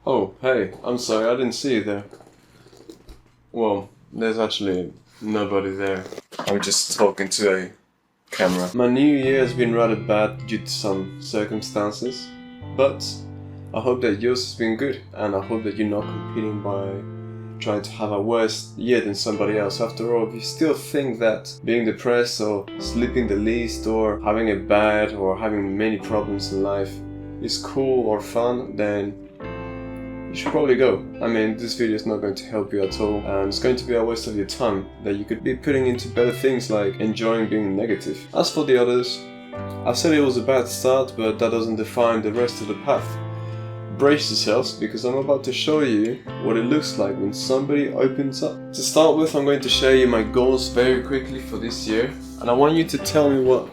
Oh, hey, I'm sorry, I didn't see you there. Well, there's actually nobody there. I'm just talking to a camera. My new year has been rather bad due to some circumstances, but I hope that yours has been good, and I hope that you're not competing by trying to have a worse year than somebody else. After all, if you still think that being depressed or sleeping the least or having it bad or having many problems in life is cool or fun, then you should probably go. I mean, this video is not going to help you at all, and it's going to be a waste of your time that you could be putting into better things like enjoying being negative. As for the others, I've said it was a bad start, but that doesn't define the rest of the path. Brace yourselves, because I'm about to show you what it looks like when somebody opens up. To start with, I'm going to share you my goals very quickly for this year, and I want you to tell me what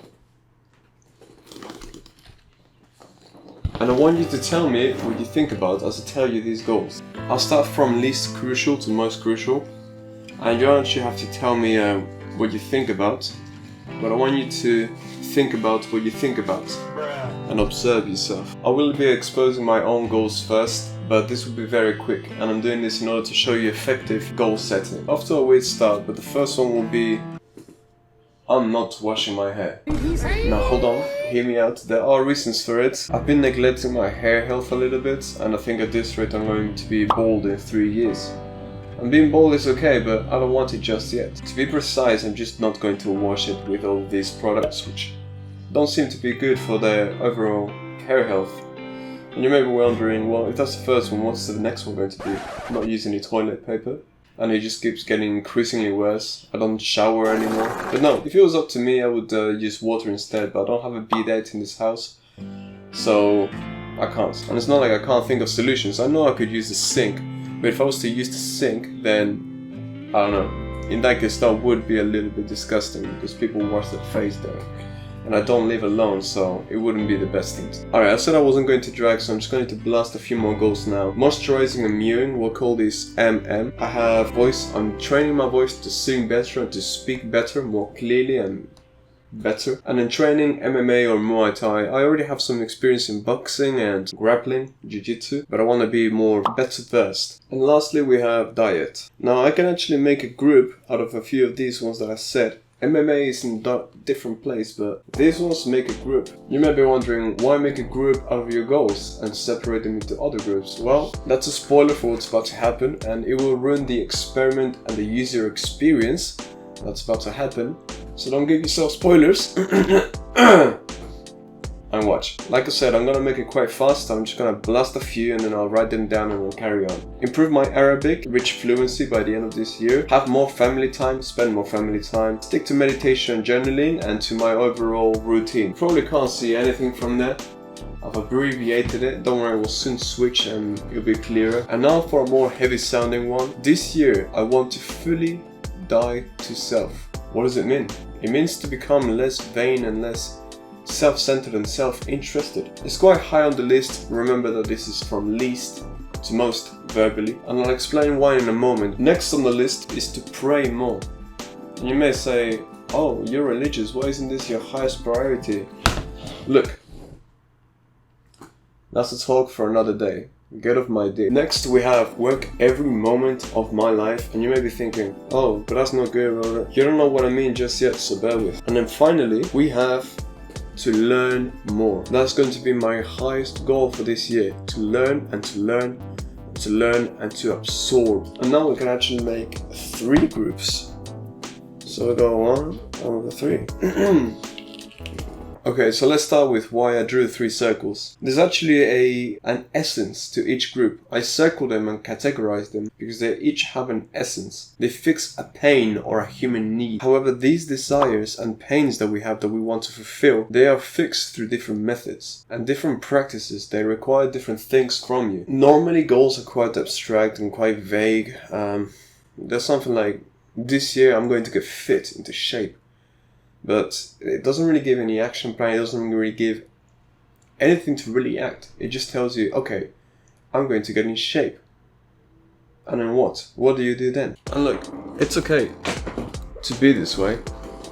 you think about as I tell you these goals. I'll start from least crucial to most crucial, and you don't actually have to tell me what you think about, but I want you to think about what you think about and observe yourself. I will be exposing my own goals first, but this will be very quick, and I'm doing this in order to show you effective goal setting. Off to a weird start, but the first one will be I'm not washing my hair. Now hold on, hear me out, there are reasons for it. I've been neglecting my hair health a little bit, and I think at this rate I'm going to be bald in 3 years. And being bald is okay, but I don't want it just yet. To be precise, I'm just not going to wash it with all these products which don't seem to be good for the overall hair health. And you may be wondering, well, if that's the first one, what's the next one going to be? I'm not using any toilet paper, and it just keeps getting increasingly worse. I don't shower anymore. But no, if it was up to me, I would use water instead, but I don't have a bidet in this house, so I can't. And it's not like I can't think of solutions. I know I could use the sink, but if I was to use the sink, then I don't know. In that case, that would be a little bit disgusting because people wash their face there. And I don't live alone, so it wouldn't be the best thing. Alright, I said I wasn't going to drag, so I'm just going to blast a few more goals now. Moisturizing and mewing, we'll call this MM. I have voice, I'm training my voice to sing better and to speak better, more clearly and better. And in training MMA or Muay Thai, I already have some experience in boxing and grappling, jiu-jitsu, but I want to be better versed. And lastly, we have diet. Now, I can actually make a group out of a few of these ones that I said. MMA is in a different place, but these ones make a group. You may be wondering, why make a group out of your goals and separate them into other groups? Well, that's a spoiler for what's about to happen, and it will ruin the experiment and the user experience that's about to happen. So don't give yourself spoilers. And watch. Like I said, I'm gonna make it quite fast. I'm just gonna blast a few and then I'll write them down and we'll carry on. Improve my Arabic, reach fluency by the end of this year. Have more family time, spend more family time. Stick to meditation and journaling and to my overall routine. Probably can't see anything from there. I've abbreviated it. Don't worry, we'll soon switch and it'll be clearer. And now for a more heavy sounding one. This year, I want to fully die to self. What does it mean? It means to become less vain and less self-centered and self-interested. It's quite high on the list. Remember that this is from least to most verbally, and I'll explain why in a moment. Next on the list is to pray more. And you may say, oh, you're religious, why isn't this your highest priority? Look, that's a talk for another day. Get off my dick. Next we have work every moment of my life, and you may be thinking, oh, but that's not good, or you don't know what I mean just yet, so bear with. And then finally we have to learn more. That's going to be my highest goal for this year. To learn and to learn and to learn and to absorb. And now we can actually make 3 groups. So we go 1 over 3. Okay, so let's start with why I drew 3 circles. There's actually an essence to each group. I circled them and categorized them because they each have an essence. They fix a pain or a human need. However, these desires and pains that we have that we want to fulfill, they are fixed through different methods and different practices. They require different things from you. Normally, goals are quite abstract and quite vague. There's something like, this year I'm going to get fit, into shape. But it doesn't really give any action plan, it doesn't really give anything to really act. It just tells you, okay, I'm going to get in shape. And then what? What do you do then? And look, it's okay to be this way.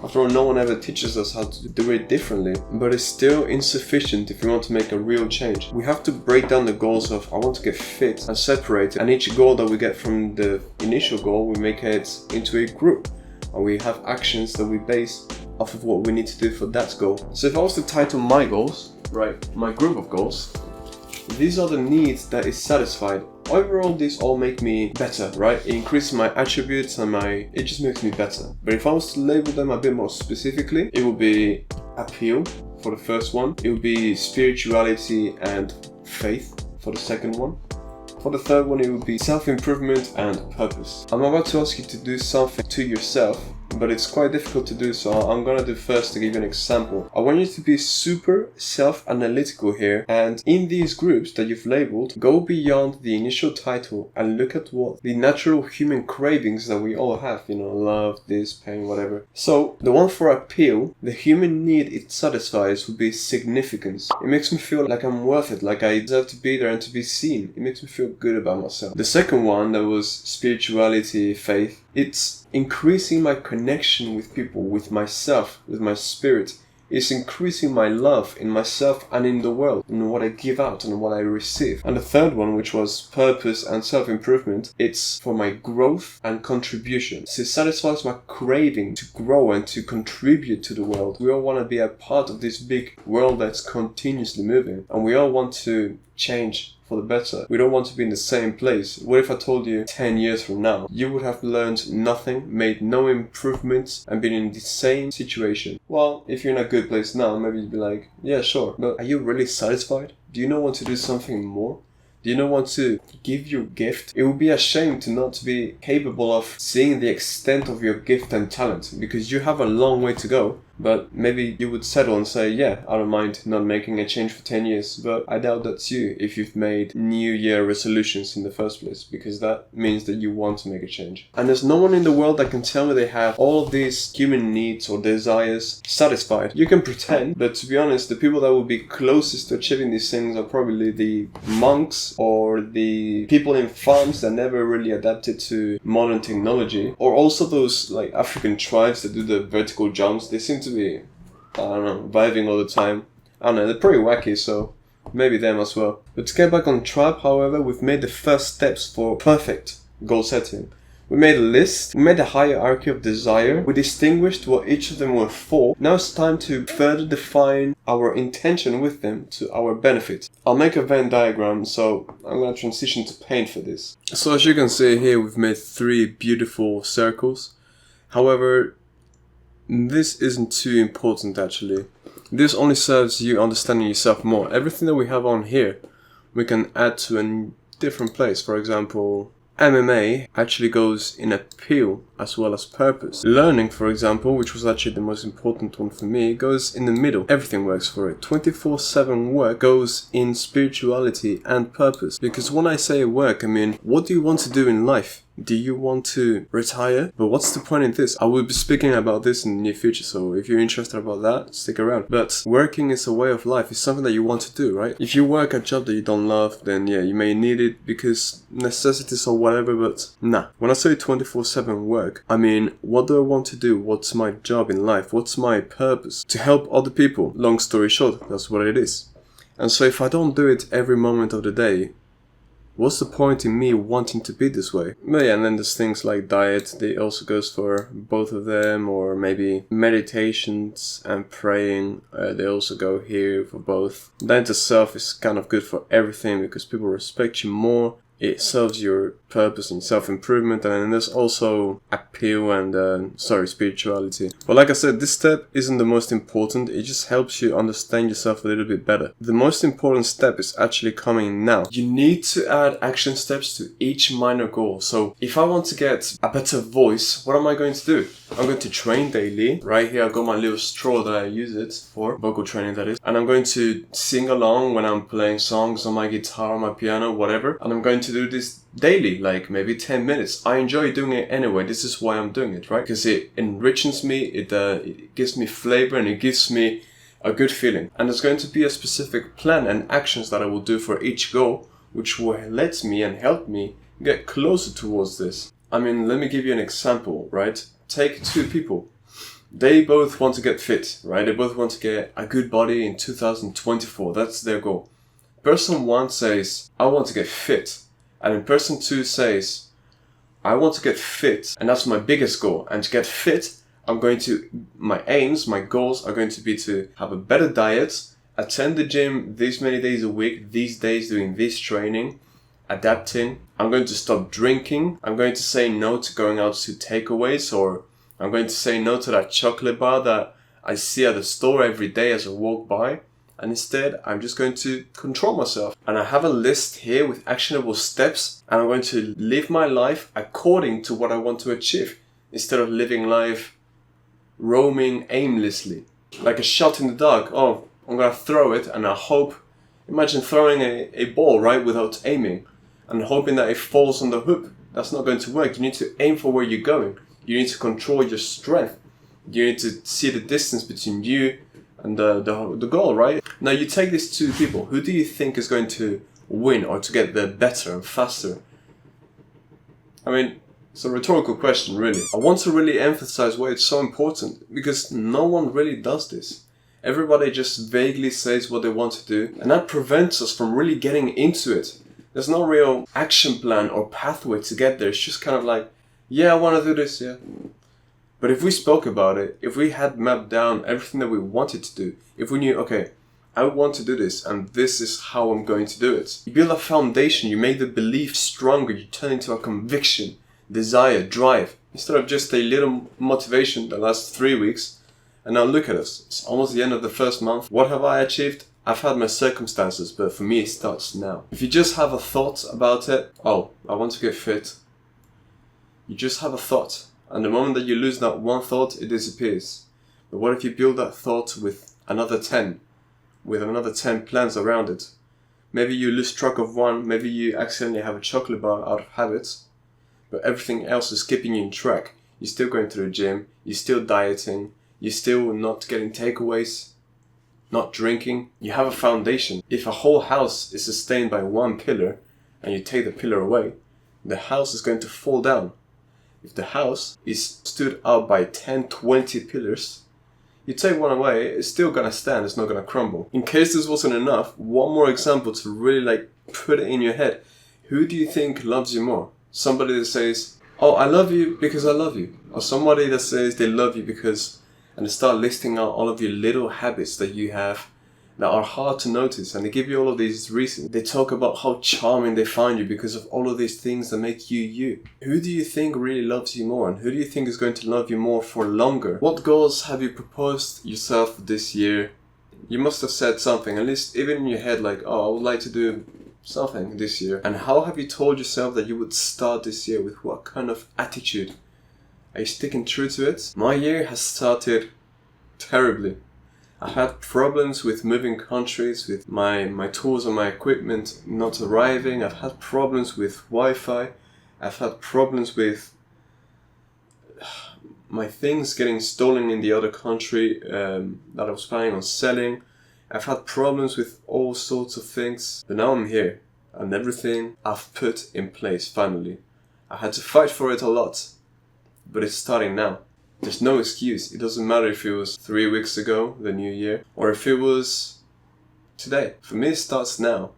After all, no one ever teaches us how to do it differently, but it's still insufficient if you want to make a real change. We have to break down the goals of I want to get fit and separate it, and each goal that we get from the initial goal, we make it into a group, and we have actions that we base off of what we need to do for that goal. So if I was to title my goals, right, my group of goals, these are the needs that is satisfied. Overall, these all make me better, right? It increases my attributes and it just makes me better. But if I was to label them a bit more specifically, it would be appeal for the first one. It would be spirituality and faith for the second one. For the third one, it would be self-improvement and purpose. I'm about to ask you to do something to yourself, but it's quite difficult to do, so I'm gonna do first to give you an example. I want you to be super self-analytical here, and in these groups that you've labeled, go beyond the initial title and look at what the natural human cravings that we all have, love, this, pain, whatever. So the one for appeal, the human need it satisfies would be significance. It makes me feel like I'm worth it, like I deserve to be there and to be seen. It makes me feel good about myself. The second one, that was spirituality, faith, it's increasing my connection with people, with myself, with my spirit. It's increasing my love in myself and in the world, in what I give out and what I receive. And the third one, which was purpose and self-improvement, it's for my growth and contribution. So it satisfies my craving to grow and to contribute to the world. We all want to be a part of this big world that's continuously moving, and we all want to change for the better. We don't want to be in the same place. What if I told you 10 years from now, you would have learned nothing, made no improvements, and been in the same situation? Well, if you're in a good place now, maybe you'd be like, yeah, sure. But are you really satisfied? Do you not want to do something more? Do you not want to give your gift? It would be a shame to not be capable of seeing the extent of your gift and talent, because you have a long way to go. But maybe you would settle and say, yeah, I don't mind not making a change for 10 years. But I doubt that's you if you've made New Year resolutions in the first place, because that means that you want to make a change. And there's no one in the world that can tell me they have all of these human needs or desires satisfied. You can pretend, but to be honest, the people that will be closest to achieving these things are probably the monks or the people in farms that never really adapted to modern technology, or also those like African tribes that do the vertical jumps. They seem to be, I don't know, vibing all the time. I don't know, they're pretty wacky, so maybe them as well. But to get back on track, however, we've made the first steps for perfect goal setting. We made a list, we made a hierarchy of desire, we distinguished what each of them were for. Now it's time to further define our intention with them to our benefit. I'll make a Venn diagram, so I'm going to transition to paint for this. So as you can see here, we've made 3 beautiful circles. However, this isn't too important actually. This only serves you understanding yourself more. Everything that we have on here, we can add to a different place. For example, MMA actually goes in appeal as well as purpose. Learning, for example, which was actually the most important one for me, goes in the middle. Everything works for it. 24/7 work goes in spirituality and purpose. Because when I say work, I mean, what do you want to do in life? Do you want to retire? But what's the point in this? I will be speaking about this in the near future, so if you're interested about that, stick around. But working is a way of life. It's something that you want to do, right? If you work a job that you don't love, then yeah, you may need it because necessities or whatever, but nah. When I say 24/7 work, I mean, what do I want to do? What's my job in life? What's my purpose? To help other people. Long story short, that's what it is. And so if I don't do it every moment of the day, what's the point in me wanting to be this way? But yeah, and then there's things like diet, that also goes for both of them, or maybe meditations and praying, they also go here for both. That itself is kind of good for everything because people respect you more. It serves your purpose and self-improvement, and then there's also appeal and, spirituality. But like I said, this step isn't the most important, it just helps you understand yourself a little bit better. The most important step is actually coming now. You need to add action steps to each minor goal. So if I want to get a better voice, what am I going to do? I'm going to train daily. Right here I've got my little straw that I use it for, vocal training that is. And I'm going to sing along when I'm playing songs on my guitar, on my piano, whatever. And I'm going to do this daily, like maybe 10 minutes. I enjoy doing it anyway. This is why I'm doing it, right? Because it enriches me, it gives me flavor, and it gives me a good feeling. And there's going to be a specific plan and actions that I will do for each goal, which will let me and help me get closer towards this. I mean, let me give you an example, right? Take 2 people. They both want to get fit, right? They both want to get a good body in 2024. That's their goal. Person 1 says, I want to get fit. And then person 2 says, I want to get fit. And that's my biggest goal. And to get fit, my aims, my goals are going to be to have a better diet, attend the gym these many days a week, these days doing this training, adapting. I'm going to stop drinking. I'm going to say no to going out to takeaways, or I'm going to say no to that chocolate bar that I see at the store every day as I walk by. And instead, I'm just going to control myself. And I have a list here with actionable steps, and I'm going to live my life according to what I want to achieve, instead of living life roaming aimlessly. Like a shot in the dark. Oh, I'm going to throw it, and I hope. Imagine throwing a ball, right, without aiming, and hoping that it falls on the hoop. That's not going to work. You need to aim for where you're going. You need to control your strength. You need to see the distance between you and the goal, right? Now you take these two people. Who do you think is going to win or to get there better and faster? I mean, it's a rhetorical question, really. I want to really emphasize why it's so important, because no one really does this. Everybody just vaguely says what they want to do, and that prevents us from really getting into it. There's no real action plan or pathway to get there. It's just kind of like, yeah, I want to do this, yeah. But if we spoke about it, if we had mapped down everything that we wanted to do, if we knew, okay, I want to do this and this is how I'm going to do it. You build a foundation, you make the belief stronger, you turn into a conviction, desire, drive, instead of just a little motivation that lasts 3 weeks. And now look at us, it's almost the end of the first month. What have I achieved? I've had my circumstances, but for me it starts now. If you just have a thought about it, oh, I want to get fit. You just have a thought. And the moment that you lose that one thought, it disappears. But what if you build that thought with another 10? With another 10 plans around it? Maybe you lose track of one, maybe you accidentally have a chocolate bar out of habit, but everything else is keeping you in track. You're still going to the gym, you're still dieting, you're still not getting takeaways, not drinking. You have a foundation. If a whole house is sustained by one pillar, and you take the pillar away, the house is going to fall down. If the house is stood up by 10, 20 pillars, you take one away, it's still gonna stand, it's not gonna crumble. In case this wasn't enough, one more example to really put it in your head. Who do you think loves you more? Somebody that says, oh, I love you because I love you. Or somebody that says they love you because, and they start listing out all of your little habits that you have that are hard to notice, and they give you all of these reasons. They talk about how charming they find you because of all of these things that make you you. Who do you think really loves you more, and who do you think is going to love you more for longer? What goals have you proposed yourself this year? You must have said something, at least even in your head, like, oh, I would like to do something this year. And how have you told yourself that you would start this year? With what kind of attitude? Are you sticking true to it? My year has started terribly. I had problems with moving countries, with my tools and my equipment not arriving. I've had problems with Wi-Fi. I've had problems with my things getting stolen in the other country that I was planning on selling. I've had problems with all sorts of things. But now I'm here, and everything I've put in place finally. I had to fight for it a lot, but it's starting now. There's no excuse. It doesn't matter if it was 3 weeks ago, the new year, or if it was today. For me, it starts now.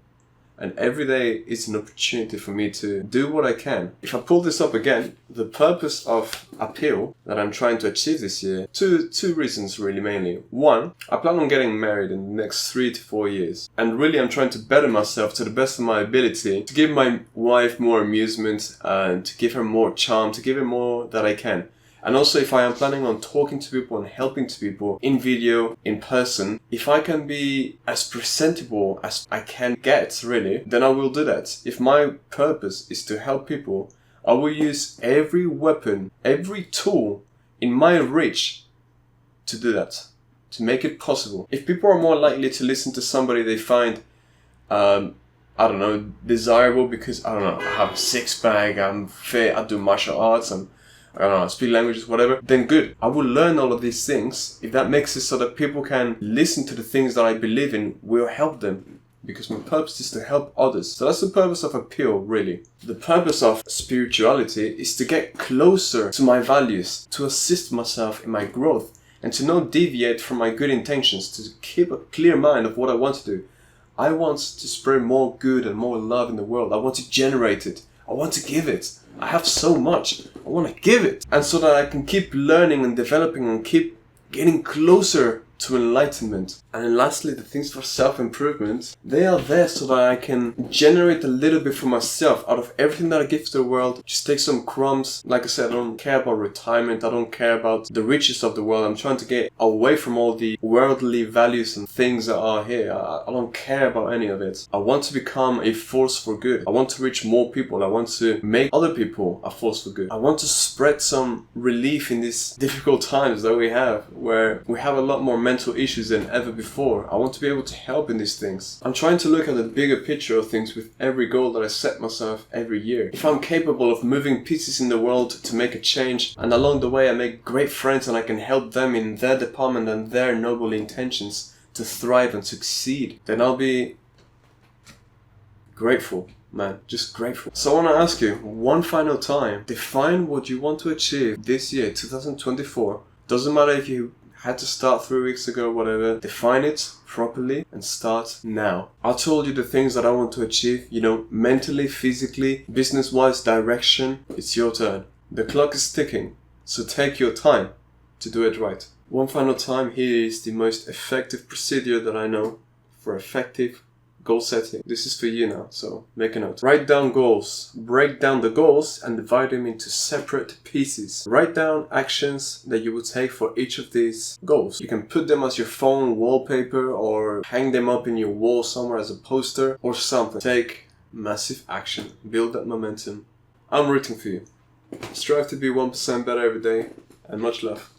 And every day is an opportunity for me to do what I can. If I pull this up again, the purpose of Appeal that I'm trying to achieve this year, two reasons really mainly. One, I plan on getting married in the next 3 to 4 years. And really I'm trying to better myself to the best of my ability, to give my wife more amusement and to give her more charm, to give her more that I can. And also, if I am planning on talking to people and helping to people in video, in person, if I can be as presentable as I can get, really, then I will do that. If my purpose is to help people, I will use every weapon, every tool in my reach to do that, to make it possible. If people are more likely to listen to somebody they find, desirable because, I have a six-pack, I'm fit, I do martial arts, I speak languages, whatever, then good. I will learn all of these things. If that makes it so that people can listen to the things that I believe in, will help them. Because my purpose is to help others. So that's the purpose of Appeal, really. The purpose of spirituality is to get closer to my values, to assist myself in my growth. and to not deviate from my good intentions, to keep a clear mind of what I want to do. I want to spread more good and more love in the world. I want to generate it. I want to give it. I have so much. I want to give it. And so that I can keep learning and developing and keep getting closer to enlightenment. And then lastly, the things for self-improvement, they are there so that I can generate a little bit for myself out of everything that I give to the world. Just take some crumbs. Like I said, I don't care about retirement. I don't care about the riches of the world. I'm trying to get away from all the worldly values and things that are here. I don't care about any of it. I want to become a force for good. I want to reach more people. I want to make other people a force for good. I want to spread some relief in these difficult times that we have, where we have a lot more mental issues than ever before. I want to be able to help in these things. I'm trying to look at the bigger picture of things with every goal that I set myself every year. If I'm capable of moving pieces in the world to make a change, and along the way I make great friends and I can help them in their department and their noble intentions to thrive and succeed, then I'll be grateful. Man, just grateful. So I want to ask you, one final time, define what you want to achieve this year, 2024. Doesn't matter if you had to start 3 weeks ago or whatever. Define it properly and start now. I told you the things that I want to achieve, mentally, physically, business-wise, direction. It's your turn. The clock is ticking, so take your time to do it right. One final time, here is the most effective procedure that I know for effective goal setting. This is for you now, so make a note. Write down goals. Break down the goals and divide them into separate pieces. Write down actions that you would take for each of these goals. You can put them as your phone wallpaper or hang them up in your wall somewhere as a poster or something. Take massive action. Build that momentum. I'm rooting for you. Strive to be 1% better every day, and much love.